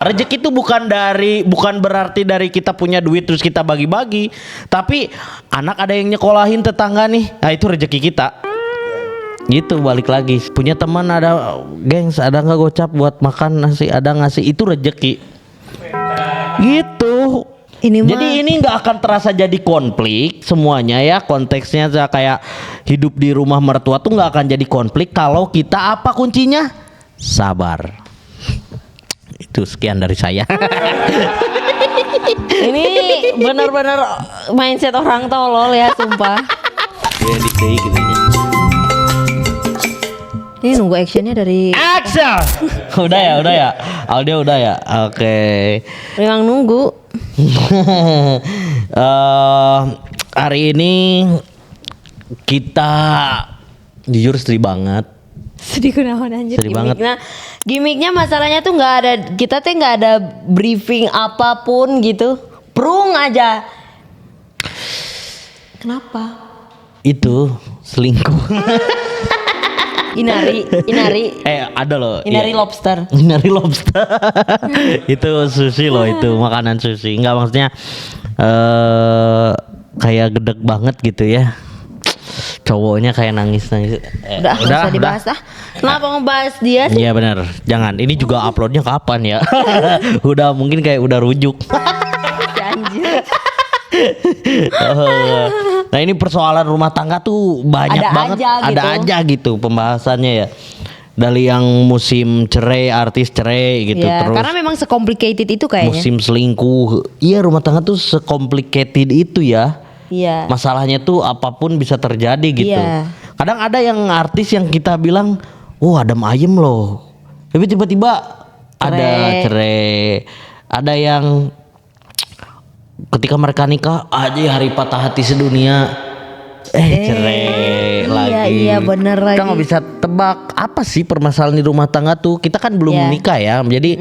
Rezeki itu bukan berarti dari kita punya duit terus kita bagi-bagi, tapi anak ada yang nyekolahin tetangga nih, nah itu rezeki kita. Gitu balik lagi. Punya teman ada, gengs, ada nggak gocap buat makan nasi, ada ngasih, itu rezeki. Gitu. Jadi ini nggak akan terasa jadi konflik semuanya ya, konteksnya kayak hidup di rumah mertua tuh nggak akan jadi konflik kalau kita apa kuncinya? Sabar. Itu sekian dari saya. Ini benar-benar mindset orang tolol ya, sumpah. Ya dikei gitu ya. Ini nunggu actionnya dari Action. udah ya. Audio udah ya. Oke. Memang nunggu. Hari ini kita jujur sedih banget. Sedih kunaon anjir. Sedih banget. Gimiknya masalahnya tuh nggak ada, kita tuh nggak ada briefing apapun gitu. Prung aja. Kenapa? Itu selingkuh. Inari. Ada loh. Inari iya. lobster. Inari lobster. Itu sushi loh, itu makanan sushi. Enggak, maksudnya kayak gedeg banget gitu ya. Cowoknya kayak nangis. Udah usah dibahas ah. Kenapa ngebahas dia sih? Iya benar. Jangan. Ini juga uploadnya kapan ya? Udah mungkin kayak udah rujuk. Anjir. Nah ini persoalan rumah tangga tuh banyak Ada banget. aja Ada gitu. aja gitu pembahasannya ya. Dari yang musim cerai, artis cerai gitu, Ya, terus karena memang sekomplikated itu kayaknya. musim selingkuh. Iya, rumah tangga tuh sekomplikated itu ya. Iya. Masalahnya tuh apapun bisa terjadi gitu. Iya. Kadang ada yang artis yang kita bilang, "Oh, adem ayem loh." Tapi tiba-tiba ada cerai. Ada yang ketika mereka nikah aja hari patah hati sedunia. Cerai lagi. Iya bener lagi. Kita nggak bisa tebak apa sih permasalahan di rumah tangga tuh. Kita kan belum Iya. menikah ya. Jadi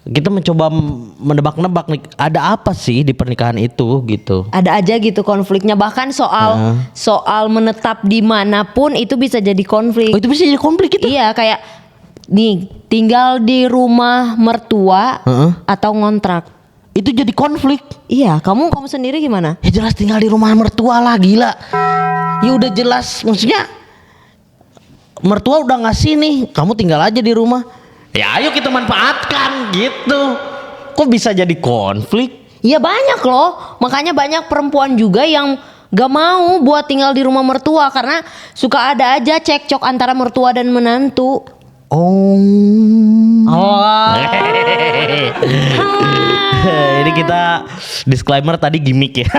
kita mencoba menebak-nebak nih, ada apa sih di pernikahan itu gitu. Ada aja gitu konfliknya, bahkan soal menetap dimanapun itu bisa jadi konflik. Oh, itu bisa jadi konflik itu. Iya, kayak nih tinggal di rumah mertua atau ngontrak. Itu jadi konflik. Iya, kamu sendiri gimana? Ya jelas tinggal di rumah mertua lah, gila. Ya udah jelas, maksudnya mertua udah ngasih nih, kamu tinggal aja di rumah. Ya ayo kita manfaatkan gitu. Kok bisa jadi konflik? Iya banyak loh, makanya banyak perempuan juga yang gak mau buat tinggal di rumah mertua karena suka ada aja cekcok antara mertua dan menantu. Ini kita disclaimer tadi gimmick ya.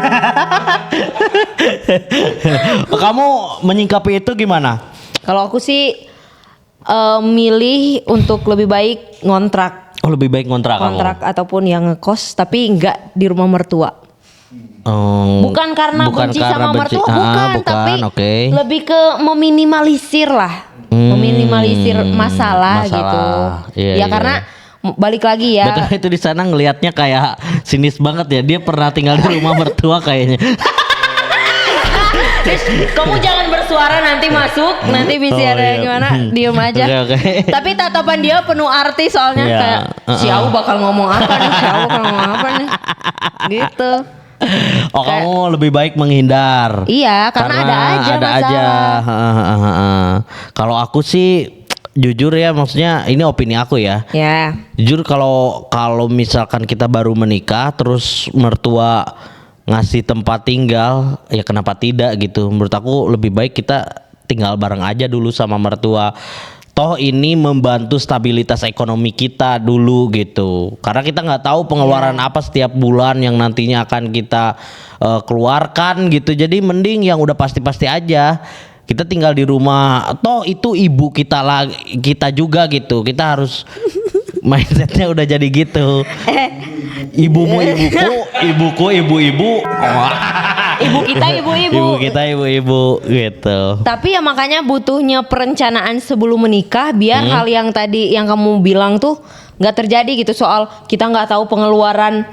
Kamu menyingkapi itu gimana? Kalau aku sih milih untuk lebih baik ngontrak. Oh, lebih baik ngontrak kamu. Ataupun yang ngekos tapi nggak di rumah mertua. Bukan karena benci sama mertua, bukan, tapi lebih ke meminimalisir lah. Meminimalisir masalah gitu. Iya, ya karena balik lagi ya. Betul, itu di sana ngelihatnya kayak sinis banget ya. Dia pernah tinggal di rumah mertua kayaknya. Kamu jangan bersuara nanti masuk, nanti bisa ada gimana, diem aja. Okay. Tapi tatapan dia penuh arti soalnya kayak si Au bakal ngomong apa nih, si Au bakal ngomong apa nih, gitu. Oh kayak, kamu lebih baik menghindar. Iya, karena ada aja masalah. Kalau aku sih jujur ya, maksudnya ini opini aku ya. Ya. Jujur kalau misalkan kita baru menikah terus mertua ngasih tempat tinggal, ya kenapa tidak gitu. Menurut aku lebih baik kita tinggal bareng aja dulu sama mertua. Toh ini membantu stabilitas ekonomi kita dulu gitu. Karena kita nggak tahu pengeluaran apa setiap bulan yang nantinya akan kita keluarkan gitu. Jadi mending yang udah pasti-pasti aja. Kita tinggal di rumah. Toh itu ibu kita lah, kita juga gitu. Kita harus mindsetnya udah jadi gitu. Ibumu ibuku, ibuku ibu-ibu. Ibu kita ibu-ibu. Ibu kita ibu-ibu gitu. Tapi ya makanya butuhnya perencanaan sebelum menikah biar hal yang tadi yang kamu bilang tuh nggak terjadi gitu, soal kita nggak tahu pengeluaran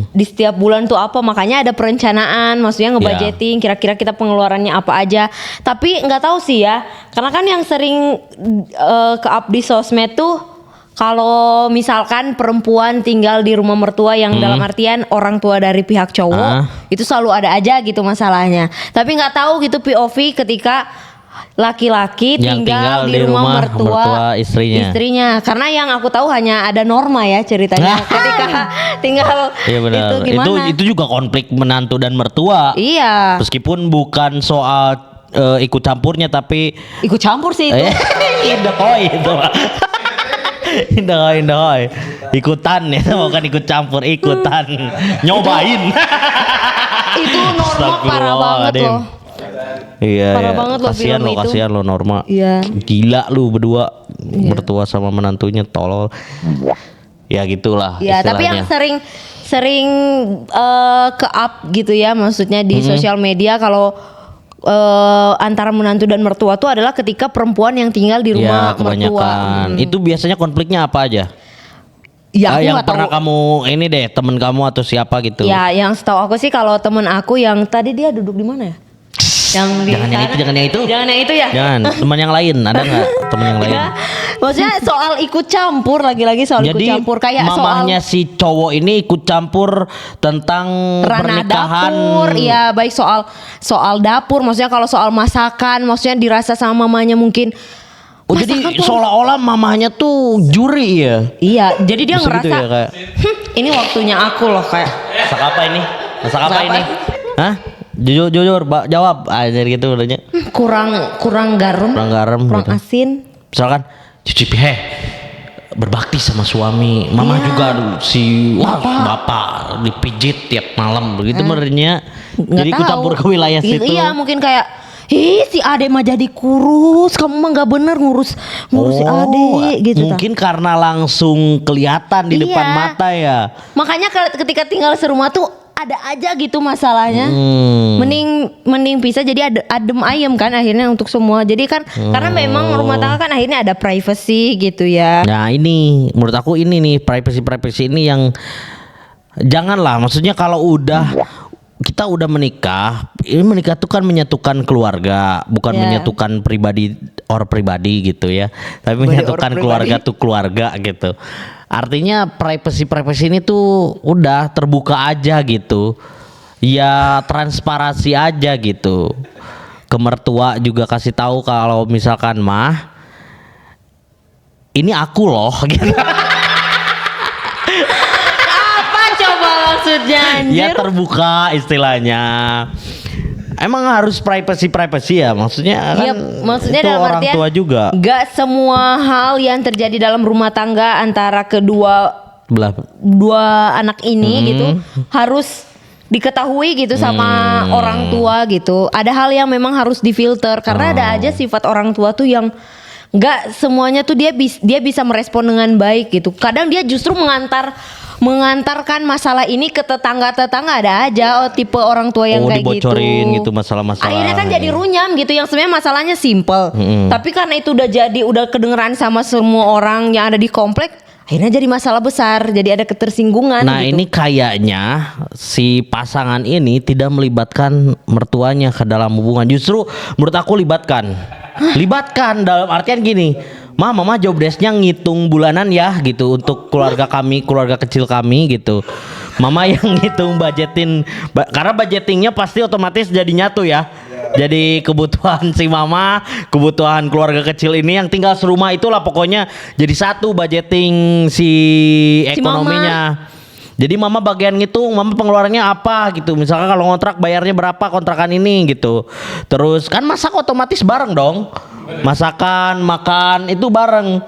di setiap bulan tuh apa, makanya ada perencanaan, maksudnya ngebudgeting kira-kira kita pengeluarannya apa aja. Tapi nggak tahu sih ya, karena kan yang sering ke up di sosmed tuh kalau misalkan perempuan tinggal di rumah mertua yang dalam artian orang tua dari pihak cowok, itu selalu ada aja gitu masalahnya. Tapi nggak tahu gitu POV ketika laki-laki Yang tinggal di rumah mertua istrinya. Karena yang aku tahu hanya ada Norma ya ceritanya ketika tinggal Iya benar. itu gimana? Itu juga konflik menantu dan mertua. Iya. Meskipun bukan soal ikut campurnya tapi Ikut campur sih itu. Indah koi itu. Indah koi. Ikutan ya, bukan ikut campur, ikutan. Nyobain. Itu Norma parah banget loh. Iya, Parah banget loh film itu. kasihan lo Norma. Iya. Gila lu berdua, mertua sama menantunya tolol. Ya gitulah. Ya, tapi yang sering ke up gitu ya, maksudnya di sosial media kalau antara menantu dan mertua tuh adalah ketika perempuan yang tinggal di rumah mertua. Kebanyakan. Itu biasanya konfliknya apa aja? Ya, aku yang nggak pernah tahu. kamu ini deh, temen kamu atau siapa gitu? Ya, yang setahu aku sih kalau temen aku yang tadi dia duduk di mana ya? Yang di Jangan yang itu, jangan yang itu. Jangan yang itu ya. Jangan, teman yang lain ada nggak? Teman yang lain. Ya, maksudnya soal ikut campur lagi-lagi soal ikut Jadi campur kayak mamahnya soal si cowok ini ikut campur tentang ranah pernikahan. dapur, ya baik soal dapur, maksudnya kalau soal masakan, maksudnya dirasa sama mamanya mungkin. Oh jadi masakan tuh- seolah-olah mamahnya tuh juri ya? Iya, jadi dia Bisa gitu ngerasa ya, kayak? Ini waktunya aku loh kayak. Masak apa ini? Masak apa Masak ini? apa? Hah? Jujur, jawab. Aja gitu udahnya. Kurang garam, Kurang garam kurang gitu. asin. Misalkan cicipi berbakti sama suami, mama Iya. juga si bapak dipijit tiap malam begitu merenya. Nggak Jadi ikut tahu. campur ke wilayah situ. Iya, mungkin kayak si Ade mah jadi kurus, kamu mah nggak bener ngurus si Ade gitu. Mungkin karena langsung kelihatan di Iya. depan mata ya. Makanya ketika tinggal serumah tuh ada aja gitu masalahnya. Hmm. Mending pisah jadi adem ayem kan akhirnya untuk semua. Jadi kan karena memang rumah tangga kan akhirnya ada privacy gitu ya. Nah ini menurut aku ini nih privacy ini yang janganlah. Maksudnya kalau kita udah menikah, ini menikah tuh kan menyatukan keluarga, bukan Yeah. menyatukan pribadi gitu ya, tapi menyatukan keluarga tuh keluarga gitu. Artinya privacy ini tuh udah terbuka aja gitu, ya transparansi aja gitu. Ke mertua juga kasih tahu kalau misalkan mah, ini aku loh gitu. Apa coba maksudnya anjir? Ya terbuka istilahnya. Emang harus privacy ya, maksudnya kan Iya, maksudnya itu dalam orang artian tua juga. Gak semua hal yang terjadi dalam rumah tangga antara Belah. dua anak ini gitu harus diketahui gitu sama orang tua gitu. Ada hal yang memang harus difilter karena ada aja sifat orang tua tuh yang nggak semuanya tuh dia bisa merespon dengan baik gitu. Kadang dia justru mengantarkan masalah ini ke tetangga-tetangga, ada aja tipe orang tua yang kayak gitu. Dibocorin gitu masalah-masalah. Akhirnya kan jadi runyam gitu yang sebenarnya masalahnya simple. Tapi karena itu udah kedengeran sama semua orang yang ada di komplek, akhirnya jadi masalah besar, jadi ada ketersinggungan Nah gitu. ini kayaknya si pasangan ini tidak melibatkan mertuanya ke dalam hubungan. Justru menurut aku libatkan dalam artian gini, mama job desk-nya ngitung bulanan ya gitu untuk keluarga kecil kami gitu. Mama yang ngitung budgetin, karena budgetingnya pasti otomatis jadi nyatu ya. Jadi kebutuhan si mama, kebutuhan keluarga kecil ini yang tinggal serumah itulah pokoknya jadi satu budgeting si ekonominya. Jadi mama bagian ngitung, mama pengeluarannya apa gitu. Misalkan kalau ngontrak bayarnya berapa kontrakan ini gitu. Terus kan masak otomatis bareng dong. Masakan, makan itu bareng.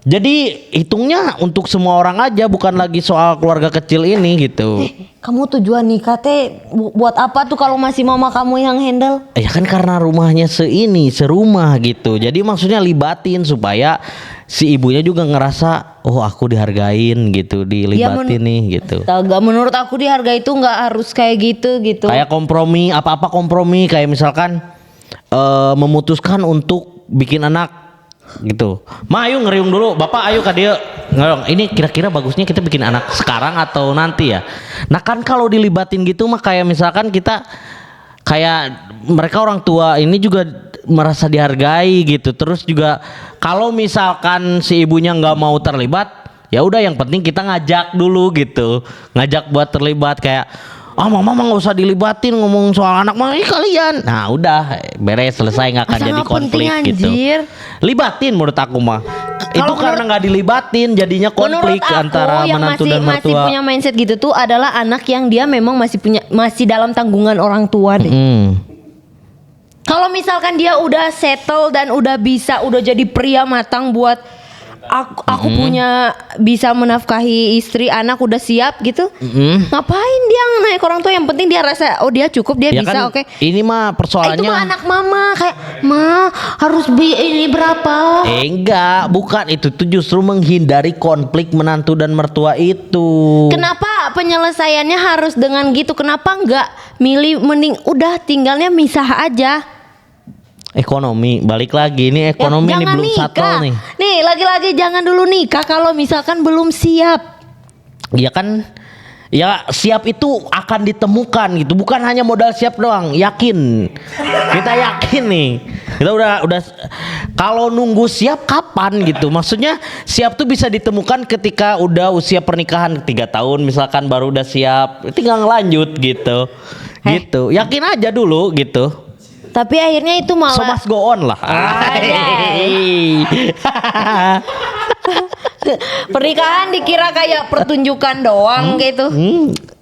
Jadi hitungnya untuk semua orang aja, bukan lagi soal keluarga kecil ini gitu. Kamu tujuan nikah teh buat apa tuh kalau masih mama kamu yang handle? Ya kan karena rumahnya serumah gitu. Jadi maksudnya libatin supaya si ibunya juga ngerasa oh aku dihargain gitu, dilibatin nih gitu. Gak, menurut aku dihargai itu nggak harus kayak gitu. Kayak kompromi, apa-apa kompromi, kayak misalkan memutuskan untuk bikin anak gitu. Ma ayo ngeriung dulu, bapak ayo ke dia ngeriung. Ini kira-kira bagusnya kita bikin anak sekarang atau nanti ya. Nah kan kalau dilibatin gitu mah kayak misalkan kita kayak mereka orang tua ini juga merasa dihargai gitu. Terus juga kalau misalkan si ibunya nggak mau terlibat, ya udah yang penting kita ngajak dulu gitu, ngajak buat terlibat kayak mama nggak usah dilibatin ngomong soal anak mah kalian. Nah udah beres selesai, nggak akan Masa jadi nggak konflik penting, gitu. anjir? Libatin menurut aku mah. Itu karena nggak dilibatin jadinya konflik Menurut aku, antara yang menantu masih, dan masih mertua. punya mindset gitu tuh adalah anak yang dia memang masih dalam tanggungan orang tua deh. Kalau misalkan dia udah settle dan udah jadi pria matang buat aku punya bisa menafkahi istri, anak udah siap gitu. Ngapain dia naik orang tua? Yang penting dia rasa dia cukup, dia Ya bisa, kan, oke. ini mah Itu persoalannya. mah anak mama kayak harus ini berapa? Enggak, bukan itu tuh justru menghindari konflik menantu dan mertua itu. Kenapa penyelesaiannya harus dengan gitu? Kenapa nggak mending udah tinggalnya misah aja? Ekonomi, balik lagi ini ekonomi ini Jangan belum nikah. settle nih. Nih lagi-lagi jangan dulu nikah kalau misalkan belum siap. Ya kan, ya siap itu akan ditemukan gitu, bukan hanya modal siap doang, yakin. Kita yakin nih. Kita udah kalau nunggu siap kapan gitu. Maksudnya siap tuh bisa ditemukan ketika udah usia pernikahan 3 tahun misalkan baru udah siap, tinggal ngelanjut gitu. Gitu. Yakin aja dulu gitu. Tapi akhirnya itu So malah must go on lah. pernikahan dikira kayak pertunjukan doang gitu.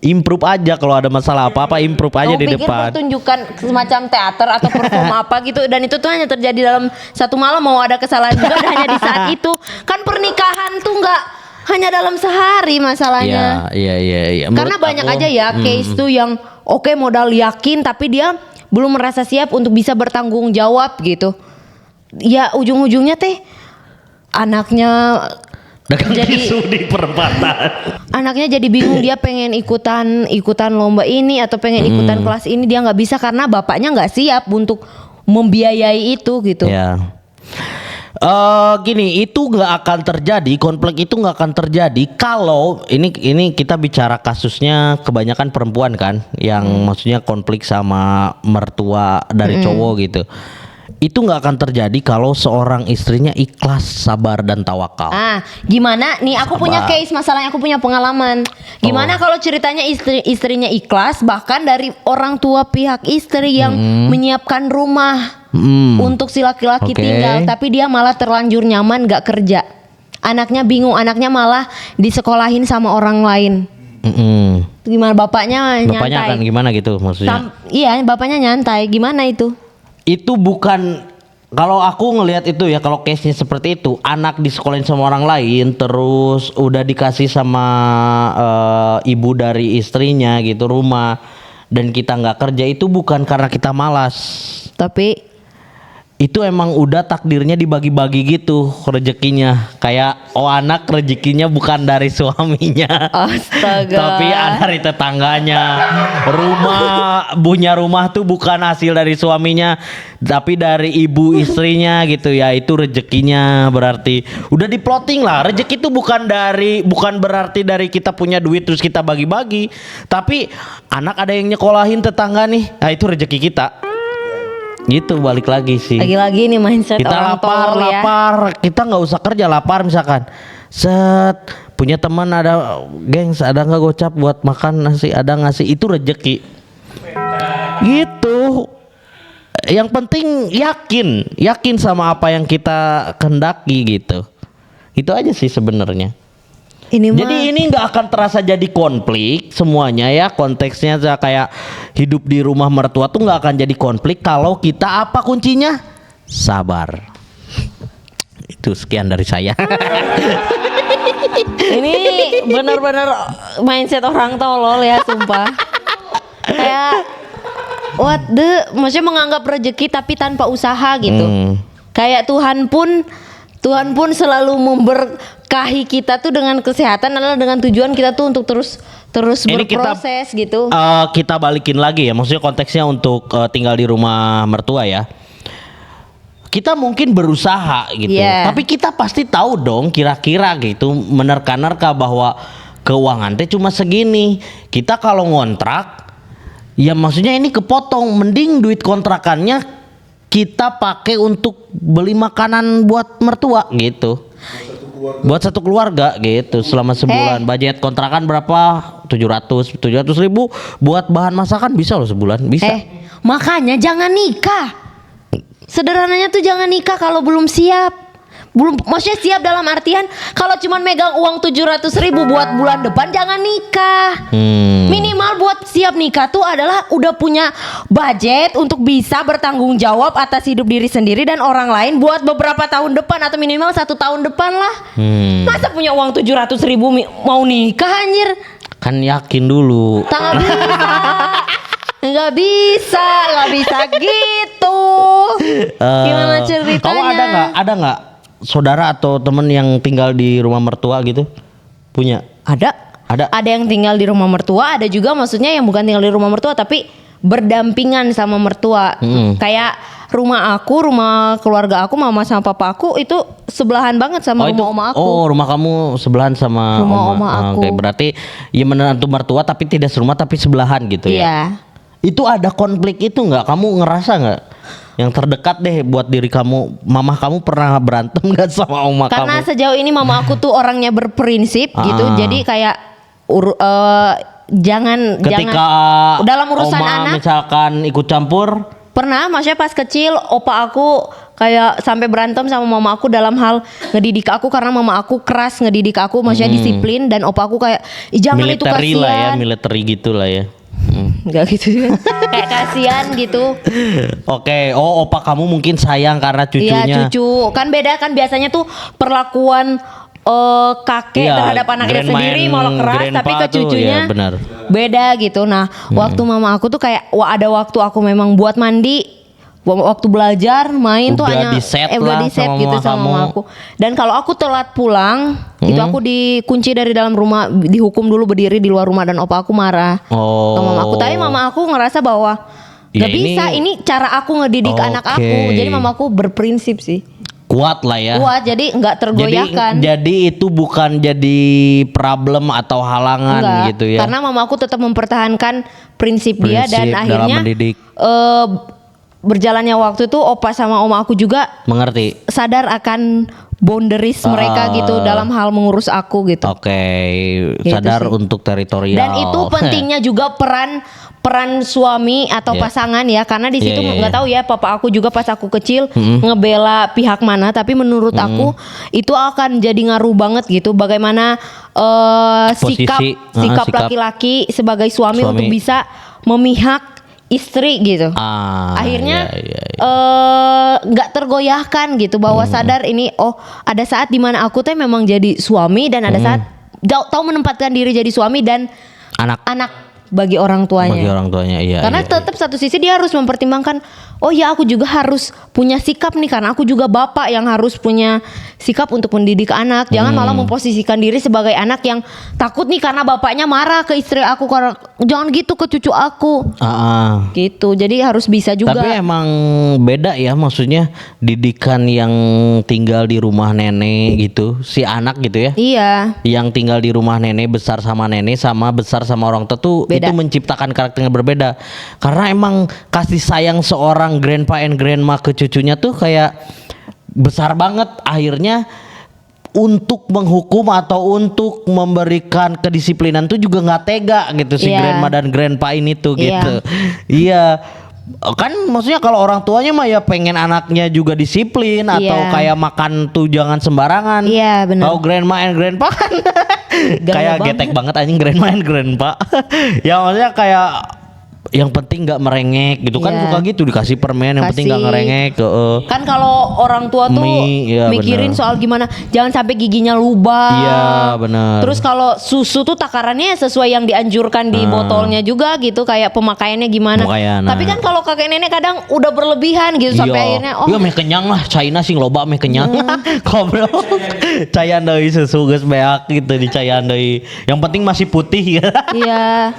Improve aja kalau ada masalah apa-apa, improve aja Kamu di pikir depan. pertunjukan semacam teater atau perform apa gitu, dan itu tuh hanya terjadi dalam satu malam, mau ada kesalahan juga dan hanya di saat itu. Kan pernikahan tuh nggak hanya dalam sehari masalahnya. Iya. Karena Menurut banyak aku, aja ya case tuh yang oke modal yakin tapi dia belum merasa siap untuk bisa bertanggung jawab gitu. Ya ujung-ujungnya teh anaknya dagang jadi- tisu di perempatan. Anaknya jadi bingung, dia pengen ikutan lomba ini atau pengen ikutan kelas ini, dia nggak bisa karena bapaknya nggak siap untuk membiayai itu gitu. Ya. Gini, itu nggak akan terjadi, konflik itu nggak akan terjadi kalau ini kita bicara kasusnya kebanyakan perempuan kan, yang maksudnya konflik sama mertua dari cowok gitu. Itu nggak akan terjadi kalau seorang istrinya ikhlas, sabar dan tawakal. Gimana nih, aku punya Sabar. case, masalahnya aku punya pengalaman. Gimana kalau ceritanya istrinya ikhlas, bahkan dari orang tua pihak istri yang menyiapkan rumah untuk si laki-laki Oke. tinggal, tapi dia malah terlanjur nyaman gak kerja. Anaknya bingung, anaknya malah disekolahin sama orang lain. Gimana bapaknya Bapaknya akan nyantai? gimana gitu maksudnya? Iya, bapaknya nyantai. Gimana itu? Itu bukan, kalau aku ngelihat itu ya, kalau case-nya seperti itu, anak disekolahin sama orang lain terus udah dikasih sama ibu dari istrinya gitu rumah, dan kita nggak kerja, itu bukan karena kita malas. Tapi Itu emang udah takdirnya dibagi-bagi gitu rezekinya. Kayak anak rezekinya bukan dari suaminya, astaga. tapi dari tetangganya. Punya rumah tuh bukan hasil dari suaminya, tapi dari ibu istrinya gitu ya. Itu rezekinya, berarti udah diploting lah. Rezeki itu bukan berarti dari kita punya duit terus kita bagi-bagi, tapi anak ada yang nyekolahin tetangga nih, nah itu rezeki kita. Gitu, balik lagi sih. Lagi-lagi nih mindset Kita orang tolol ya. lapar, kita nggak usah kerja, lapar misalkan. Punya teman ada, gengs, ada nggak gocap buat makan nasi, ada nggak sih, itu rezeki. Gitu. Yang penting yakin sama apa yang kita kehendaki gitu. Itu aja sih sebenarnya. Ini mah Jadi ini nggak akan terasa jadi konflik semuanya ya, konteksnya kayak hidup di rumah mertua tuh nggak akan jadi konflik kalau kita apa kuncinya? Sabar. Itu sekian dari saya. ini benar-benar mindset orang tolol ya, sumpah. Kayak maksudnya menganggap rezeki tapi tanpa usaha gitu. Kayak Tuhan pun selalu memberkahi kita tuh dengan kesehatan adalah dengan tujuan kita tuh untuk terus Ini berproses gitu. Kita balikin lagi ya, maksudnya konteksnya untuk tinggal di rumah mertua ya. Kita mungkin berusaha gitu, Yeah. tapi kita pasti tahu dong kira-kira gitu, menerka-nerka bahwa keuangan teh cuma segini. Kita kalau ngontrak, ya maksudnya ini kepotong, mending duit kontrakannya kita pakai untuk beli makanan buat mertua gitu. Buat satu keluarga gitu selama sebulan. Budget kontrakan berapa? 700 ribu. Buat bahan masakan bisa loh sebulan, bisa. Makanya jangan nikah. Sederhananya tuh jangan nikah kalau belum siap. Belum, maksudnya siap dalam artian kalau cuman megang uang 700 ribu buat bulan depan jangan nikah. Minimal buat siap nikah tuh adalah udah punya budget untuk bisa bertanggung jawab atas hidup diri sendiri dan orang lain buat beberapa tahun depan atau minimal 1 tahun depan lah. Masa punya uang 700 ribu mau nikah anjir? Kan yakin dulu. Nggak bisa gitu. Gimana ceritanya? Kamu ada nggak saudara atau temen yang tinggal di rumah mertua gitu? Punya? Ada yang tinggal di rumah mertua, ada juga maksudnya yang bukan tinggal di rumah mertua tapi berdampingan sama mertua. Kayak rumah keluarga aku, mama sama papa aku itu sebelahan banget sama rumah oma aku. Oh, rumah kamu sebelahan sama rumah oma aku. Oke, berarti ya menantu mertua tapi tidak serumah tapi sebelahan gitu ya. Iya. Itu ada konflik itu nggak? Kamu ngerasa nggak? Yang terdekat deh buat diri kamu, mama kamu pernah berantem gak sama oma kamu? Karena sejauh ini mama aku tuh orangnya berprinsip gitu, jadi kayak jangan dalam urusan oma anak misalkan ikut campur. Pernah, maksudnya pas kecil opa aku kayak sampai berantem sama mama aku dalam hal ngedidik aku karena mama aku keras ngedidik aku, maksudnya disiplin, dan opa aku kayak jangan itu kasihan. Military lah ya, military gitulah ya. Enggak gitu juga. Kayak kasihan gitu. Oke, opa kamu mungkin sayang karena cucunya. Iya, cucu. Kan beda kan biasanya tuh perlakuan kakek terhadap anaknya sendiri malah keras, tapi ke cucunya benar. Beda gitu. Nah, waktu mama aku tuh kayak ada waktu aku memang buat mandi, waktu belajar main udah tuh hanya udah di set gitu sama mama aku. Dan kalau aku telat pulang, itu aku dikunci dari dalam rumah, dihukum dulu berdiri di luar rumah dan opa aku marah ke mama aku. Tapi mama aku ngerasa bahwa gak bisa, ini cara aku ngedidik anak aku. Jadi mama aku berprinsip sih. Kuat lah ya. Kuat, jadi nggak tergoyahkan. Jadi itu bukan jadi problem atau halangan. Enggak, gitu ya. Karena mama aku tetap mempertahankan prinsip dia, dan akhirnya berjalannya waktu itu opa sama oma aku juga mengerti, sadar akan boundaries mereka gitu dalam hal mengurus aku gitu. Oke, gitu sadar sih. untuk teritorial. Dan itu pentingnya juga peran suami atau pasangan ya, karena di situ nggak tahu ya, papa aku juga pas aku kecil ngebela pihak mana, tapi menurut aku itu akan jadi ngaruh banget gitu bagaimana sikap laki-laki sebagai suami untuk bisa memihak istri gitu. Akhirnya nggak tergoyahkan gitu, bahwa sadar ini ada saat dimana aku tuh memang jadi suami, dan ada saat tahu menempatkan diri jadi suami dan anak bagi orang tuanya. Iya. Karena tetap satu sisi dia harus mempertimbangkan, oh ya aku juga harus punya sikap nih, karena aku juga bapak yang harus punya sikap untuk mendidik anak. Jangan malah memposisikan diri sebagai anak yang takut nih karena bapaknya marah ke istri aku, karena jangan gitu ke cucu aku. Gitu. Jadi harus bisa juga. Tapi emang beda ya, maksudnya didikan yang tinggal di rumah nenek gitu, si anak gitu ya. Iya. Yang tinggal di rumah nenek, besar sama nenek, sama besar sama orang tua tuh itu menciptakan karakter yang berbeda. Karena emang kasih sayang seorang grandpa and grandma ke cucunya tuh kayak besar banget. Akhirnya untuk menghukum atau untuk memberikan kedisiplinan tuh juga nggak tega gitu si grandma dan grandpa ini tuh gitu. Iya. Kan maksudnya kalau orang tuanya mah ya pengen anaknya juga disiplin atau kayak makan tuh jangan sembarangan. Iya benar. Kalau grandma and grandpa kan kayak getek banget anjing, grandma and grandpa. Ya maksudnya kayak yang penting nggak merengek gitu kan, suka gitu dikasih permen yang penting nggak ngerengek. Kan kalau orang tua tuh mikirin soal gimana jangan sampai giginya lubang. Iya benar. Terus kalau susu tuh takarannya sesuai yang dianjurkan di botolnya juga gitu, kayak pemakaiannya gimana. Tapi kan kalau kakek nenek kadang udah berlebihan gitu sampai akhirnya iya meh kenyang lah, China sing loba meh kenyang. Goblok. Cayan deui susu geus beak gitu dicayan deui. Yang penting masih putih ya. Iya.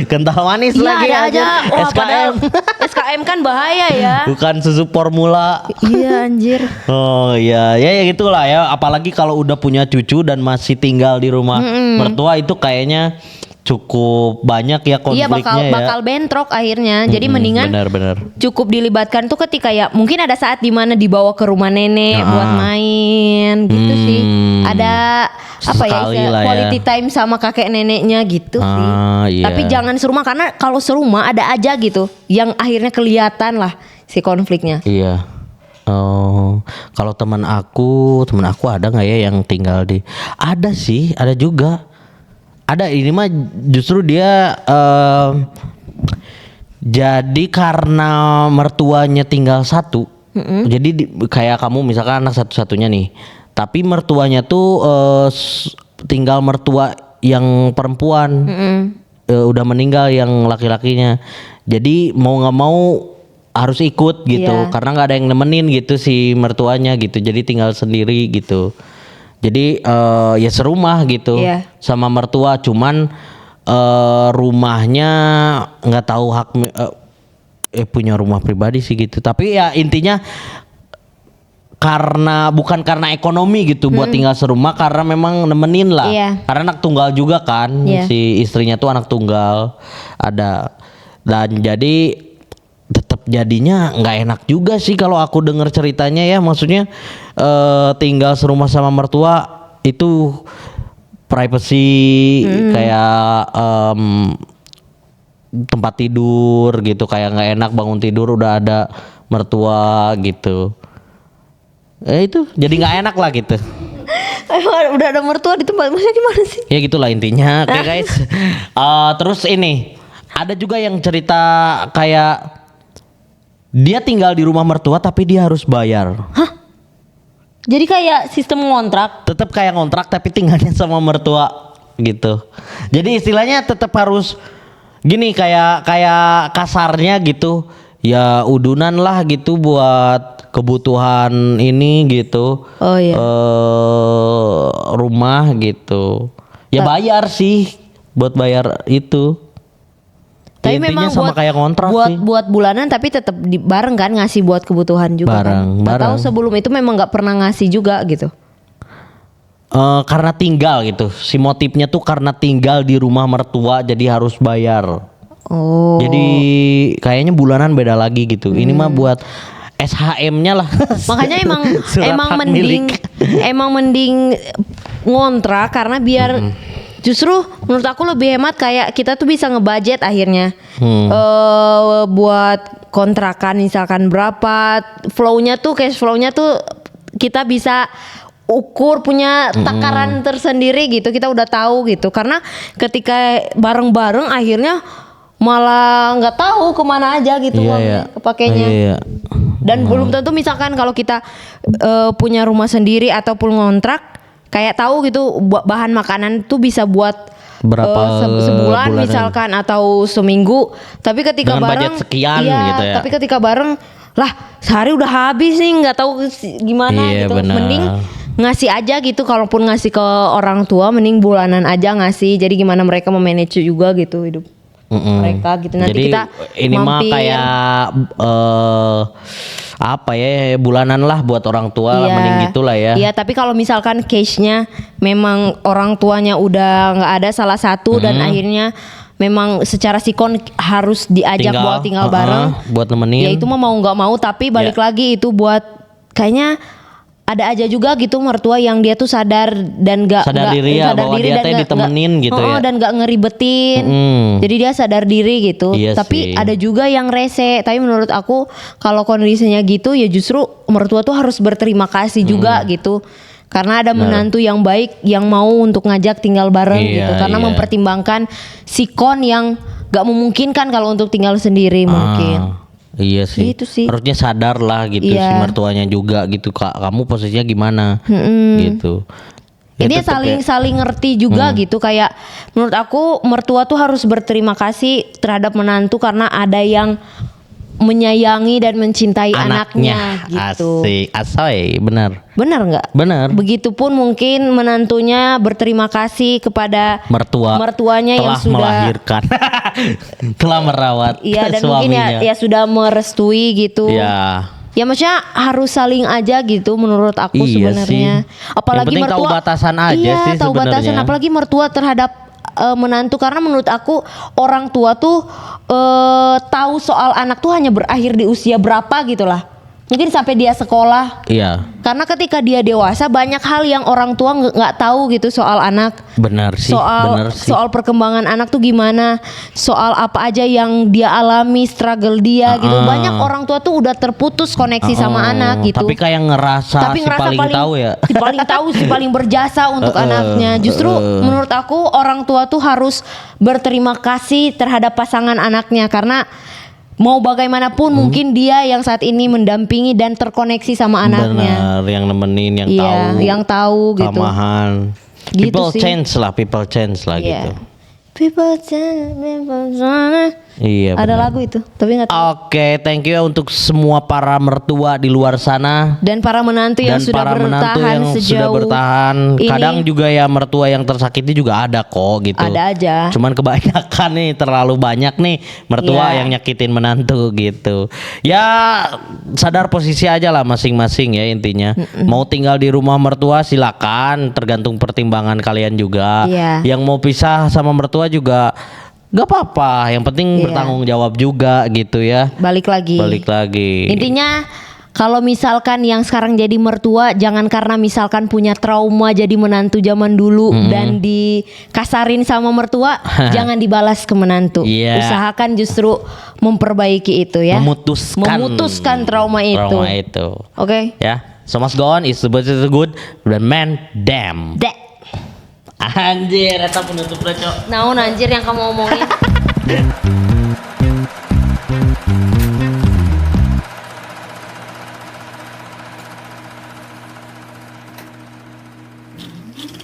Kental manis lagi aja. SKM. SKM kan bahaya ya. Bukan susu formula. Iya anjir. Oh iya, ya gitulah ya. Apalagi kalau udah punya cucu dan masih tinggal di rumah mertua, itu kayaknya cukup banyak ya Iya konfliknya ya. bakal bentrok akhirnya. Jadi mendingan Benar-benar. cukup dilibatkan tuh ketika ya mungkin ada saat dimana dibawa ke rumah nenek buat main gitu sih. Ada apa ya Sekali istilah, lah ya. quality time sama kakek neneknya gitu sih. Iya. Tapi jangan serumah karena kalau serumah ada aja gitu yang akhirnya kelihatan lah si konfliknya. Iya. Oh, kalau teman aku ada nggak ya yang tinggal di? Ada sih, ada juga. Ada, ini mah justru dia jadi karena mertuanya tinggal satu, jadi kayak kamu misalkan anak satu-satunya nih, tapi mertuanya tuh tinggal mertua yang perempuan, udah meninggal yang laki-lakinya, jadi mau nggak mau harus ikut gitu, Iya. karena nggak ada yang nemenin gitu si mertuanya gitu, jadi tinggal sendiri gitu. Jadi ya serumah gitu Iya. sama mertua, cuman rumahnya nggak tahu hak punya rumah pribadi sih gitu. Tapi ya intinya bukan karena ekonomi gitu buat tinggal serumah, karena memang nemenin lah. Iya. Karena anak tunggal juga kan, Iya. si istrinya tuh anak tunggal ada, dan jadi tetap jadinya nggak enak juga sih kalau aku dengar ceritanya ya, maksudnya tinggal serumah sama mertua itu privacy, kayak tempat tidur gitu, kayak nggak enak bangun tidur udah ada mertua gitu, itu jadi nggak enak lah gitu. Udah ada mertua di tempat maksudnya gimana sih? Ya gitulah intinya. Oke guys. Terus ini ada juga yang cerita kayak dia tinggal di rumah mertua tapi dia harus bayar. Hah? Jadi kayak sistem ngontrak. Tetap kayak ngontrak tapi tinggalnya sama mertua gitu. Jadi istilahnya tetap harus gini, kayak kasarnya gitu. Ya udunan lah gitu buat kebutuhan ini gitu. Oh iya. Rumah gitu. Ya bayar sih buat bayar itu. Tapi Ya, memang intinya sama kayak kontrak sih. buat bulanan tapi tetap bareng kan ngasih buat kebutuhan juga Bareng, kan. Atau bareng. sebelum itu memang nggak pernah ngasih juga gitu. Karena tinggal gitu. Si motifnya tuh karena tinggal di rumah mertua jadi harus bayar. Oh. Jadi kayaknya bulanan beda lagi gitu. Ini mah buat SHM-nya lah. Makanya Surat emang hak mending milik. emang mending ngontrak karena biar justru menurut aku lebih hemat, kayak kita tuh bisa ngebudget akhirnya. Buat kontrakan misalkan berapa flow-nya tuh, cash flow-nya tuh kita bisa ukur, punya takaran tersendiri gitu, kita udah tahu gitu. Karena ketika bareng-bareng akhirnya malah nggak tahu kemana aja gitu Iya, uangnya iya. kepakainya. Iya. Dan belum tentu misalkan kalau kita punya rumah sendiri ataupun ngontrak, kayak tahu gitu bahan makanan tuh bisa buat Berapa sebulan bulanan. misalkan atau seminggu. Tapi ketika Dengan bareng budget sekian iya, gitu ya. tapi ketika bareng lah sehari udah habis nih, nggak tahu gimana Iya, gitu. benar. Mending ngasih aja gitu, kalaupun ngasih ke orang tua mending bulanan aja ngasih. Jadi gimana mereka memanage juga gitu hidup mereka gitu. Nanti Jadi kita ini mah mampir. kayak apa ya, bulanan lah buat orang tua lah, mending gitulah ya. Iya, tapi kalau misalkan case-nya memang orang tuanya udah nggak ada salah satu dan akhirnya memang secara sikon harus diajak buat tinggal bareng. buat nemenin. Ya itu mah mau nggak mau, tapi balik lagi itu buat kayaknya ada aja juga gitu mertua yang dia tuh sadar dan Sadar diri ya, bahwa dia teh ditemenin gitu ya. dan nggak ngeribetin. Jadi dia sadar diri gitu. Iya Tapi sih. ada juga yang rese. Tapi menurut aku kalau kondisinya gitu ya justru mertua tuh harus berterima kasih juga gitu. Karena ada menantu yang baik yang mau untuk ngajak tinggal bareng Iya, gitu. Karena iya. mempertimbangkan sikon yang nggak memungkinkan kalau untuk tinggal sendiri mungkin. Iya sih. Gitu sih. Harusnya sadar lah gitu Iya. si mertuanya juga gitu, Kak. Kamu posisinya gimana? Gitu. Ya Ini tetep saling ngerti juga gitu, kayak menurut aku mertua tuh harus berterima kasih terhadap menantu karena ada yang menyayangi dan mencintai anaknya gitu. Asik, asoy, benar. Benar nggak? Benar. Begitupun mungkin menantunya berterima kasih kepada mertuanya yang telah sudah melahirkan, telah merawat iya, dan mungkin suaminya. ya sudah merestui gitu. Ya. Ya maksudnya harus saling aja gitu menurut aku Iya sebenarnya. sih. Apalagi Yang penting tahu mertua batasan aja iya, sih tahu batasan, sebenarnya. apalagi mertua terhadap menantu, karena menurut aku orang tua tuh tahu soal anak tuh hanya berakhir di usia berapa gitu lah. Mungkin sampai dia sekolah. Iya. Karena ketika dia dewasa banyak hal yang orang tua nggak tahu gitu soal anak. Benar sih. benar sih. Soal perkembangan anak tuh gimana, soal apa aja yang dia alami, struggle dia gitu. Banyak orang tua tuh udah terputus koneksi sama anak gitu. Tapi kayak ngerasa si paling tahu ya. Si paling tahu, si paling berjasa untuk anaknya. Justru menurut aku orang tua tuh harus berterima kasih terhadap pasangan anaknya, karena mau bagaimanapun mungkin dia yang saat ini mendampingi dan terkoneksi sama anaknya. Benar, yang nemenin, yang Iya, tahu. yang tahu gitu. Kelemahan. Gitu People sih. change lah Iya. gitu. People change. Iya. Ada benar. lagu itu, tapi nggak tahu. Oke, thank you ya untuk semua para mertua di luar sana. Dan para menantu yang Dan sudah para menantu bertahan yang sudah sejauh bertahan. ini. Kadang juga ya mertua yang tersakiti juga ada kok gitu. Ada aja. Cuman kebanyakan nih, terlalu banyak nih mertua Iya. yang nyakitin menantu gitu. Ya sadar posisi aja lah masing-masing ya intinya. Mau tinggal di rumah mertua silakan, tergantung pertimbangan kalian juga. Iya. Yang mau pisah sama mertua juga gak apa-apa. Yang penting Iya. bertanggung jawab juga gitu ya. Balik lagi. Intinya kalau misalkan yang sekarang jadi mertua, jangan karena misalkan punya trauma jadi menantu zaman dulu dan dikasarin sama mertua, jangan dibalas ke menantu. Iya. Usahakan justru memperbaiki itu ya. Memutuskan trauma itu. trauma itu. Oke. Ya, so much go on is the best is the good, dan man damn. Dek. Anjir, eta penutup cok. Naon anjir yang kamu omongin?